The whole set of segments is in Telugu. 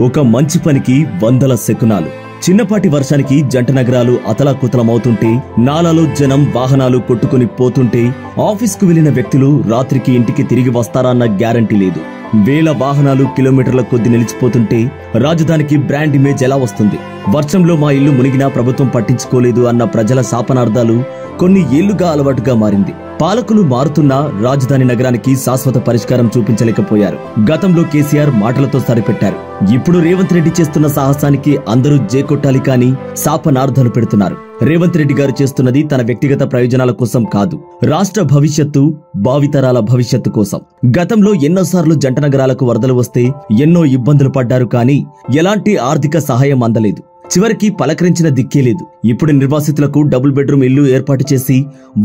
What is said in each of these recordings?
ఒక మంచి పనికి వందల శకునాలు. చిన్నపాటి వర్షానికి జంట నగరాలు అతలాకుతలమవుతుంటే, నాలాలో జనం వాహనాలు కొట్టుకుని పోతుంటే, ఆఫీస్కు వెళ్లిన వ్యక్తులు రాత్రికి ఇంటికి తిరిగి వస్తారా అన్న గ్యారంటీ లేదు. వేల వాహనాలు కిలోమీటర్ల కొద్ది నిలిచిపోతుంటే రాజధానికి బ్రాండ్ ఇమేజ్ ఎలా వస్తుంది? వర్షంలో మా ఇల్లు మునిగినా ప్రభుత్వం పట్టించుకోలేదు అన్న ప్రజల శాపనార్థాలు కొన్ని ఏళ్లుగా అలవాటుగా మారింది. పాలకులు మారుతున్నా రాజధాని నగరానికి శాశ్వత పరిష్కారం చూపించలేకపోయారు. గతంలో కేసీఆర్ మాటలతో సరిపెట్టారు. ఇప్పుడు రేవంత్ రెడ్డి చేస్తున్న సాహసానికి అందరూ జేకొట్టాలి కానీ శాపనార్థాలు పెడుతున్నారు. రేవంత్ రెడ్డి గారు చేస్తున్నది తన వ్యక్తిగత ప్రయోజనాల కోసం కాదు, రాష్ట్ర భవిష్యత్తు, భావితరాల భవిష్యత్తు కోసం. గతంలో ఎన్నోసార్లు జంట నగరాలకు వరదలు వస్తే ఎన్నో ఇబ్బందులు పడ్డారు కానీ ఎలాంటి ఆర్థిక సహాయం అందలేదు. చివరికి పలకరించిన దిక్కే లేదు. ఇప్పుడు నిర్వాసితులకు డబుల్ బెడ్రూమ్ ఇల్లు ఏర్పాటు చేసి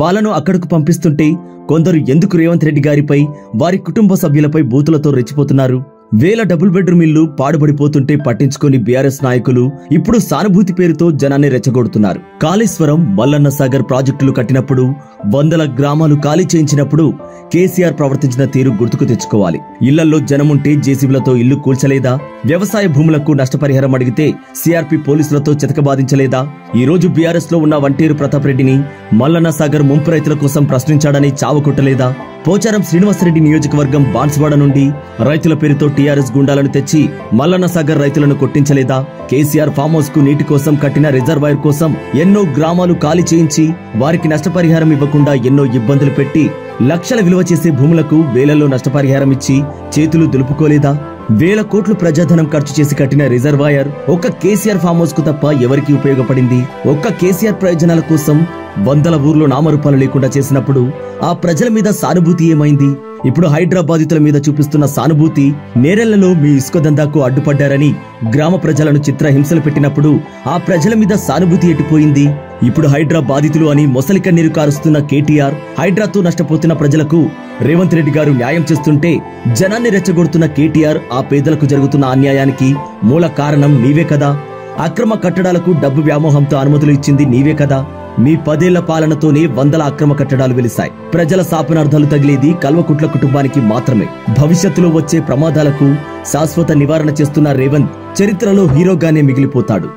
వాళ్ళను అక్కడకు పంపిస్తుంటే కొందరు ఎందుకు రేవంత్ రెడ్డి గారిపై, వారి కుటుంబ సభ్యులపై బూతులతో రెచ్చిపోతున్నారు? వేల డబుల్ బెడ్రూమ్ ఇల్లు పాడుబడిపోతుంటే పట్టించుకొని బీఆర్ఎస్ నాయకులు ఇప్పుడు సానుభూతి పేరుతో జనాన్ని రెచ్చగొడుతున్నారు. కాళేశ్వరం, మల్లన్న సాగర్ ప్రాజెక్టులు కట్టినప్పుడు, వందల గ్రామాలు ఖాళీ చేయించినప్పుడు కేసీఆర్ ప్రవర్తించిన తీరు గుర్తుకు తెచ్చుకోవాలి. ఇళ్లలో జనముంటే జేసీబీలతో ఇల్లు కూల్చలేదా? వ్యవసాయ భూములకు నష్టపరిహారం అడిగితే సిఆర్పీ పోలీసులతో చితకబాదించలేదా? ఈ రోజు బీఆర్ఎస్ లో ఉన్న వంటేరు ప్రతాప్ రెడ్డిని మల్లన్న సాగర్ ముంపు రైతుల కోసం ప్రశ్నించాడని చావకొట్టలేదా? పోచారం శ్రీనివాసరెడ్డి నియోజకవర్గం బాన్స్వాడ నుండి రైతుల పేరుతో టీఆర్ఎస్ గుండాలను తెచ్చి మల్లన్న సాగర్ రైతులను కొట్టించలేదా? కేసీఆర్ ఫామ్ హౌస్ కు నీటి కోసం కట్టిన రిజర్వాయర్ కోసం ఎన్నో గ్రామాలు ఖాళీ చేయించి వారికి నష్టపరిహారం ఇవ్వకుండా ఎన్నో ఇబ్బందులు పెట్టి లక్షల విలువ చేసే భూములకు వేలల్లో నష్టపరిహారం ఇచ్చి చేతులు దులుపుకోలేదా? వేల కోట్లు ప్రజాధనం ఖర్చు చేసి కట్టిన రిజర్వాయర్ ఒక్క కేసీఆర్ ఫామ్ హౌస్ కు తప్ప ఎవరికి ఉపయోగపడింది? ఒక్క కేసీఆర్ ప్రయోజనాల కోసం వందల ఊర్లో నామరూపాలు లేకుండా చేసినప్పుడు ఆ ప్రజల మీద సానుభూతి ఏమైంది? ఇప్పుడు హైడ్రా బాధితుల మీద చూపిస్తున్న సానుభూతి, నేరెళ్లలో మీ ఇసుక దందాకు అడ్డుపడ్డారని గ్రామ ప్రజలను చిత్రహింసలు పెట్టినప్పుడు ఆ ప్రజల మీద సానుభూతి ఎట్టిపోయింది? ఇప్పుడు హైడ్రా బాధితులు అని మొసలి కన్నీరు కారుస్తున్న కేటీఆర్, హైడ్రాతో నష్టపోతున్న ప్రజలకు రేవంత్ రెడ్డి గారు న్యాయం చేస్తుంటే జనాన్ని రెచ్చగొడుతున్న కేటీఆర్, ఆ పేదలకు జరుగుతున్న అన్యాయానికి మూల కారణం నీవే కదా? అక్రమ కట్టడాలకు డబ్బు వ్యామోహంతో అనుమతులు ఇచ్చింది నీవే కదా? మీ 10 ఏళ్ల పాలనతోనే వందల అక్రమ కట్టడాలు వెలిశాయి. ప్రజల శాపనార్థాలు తగిలేది కల్వకుట్ల కుటుంబానికి మాత్రమే. భవిష్యత్తులో వచ్చే ప్రమాదాలకు శాశ్వత నివారణ చేస్తున్న రేవంత్ చరిత్రలో హీరోగానే మిగిలిపోతాడు.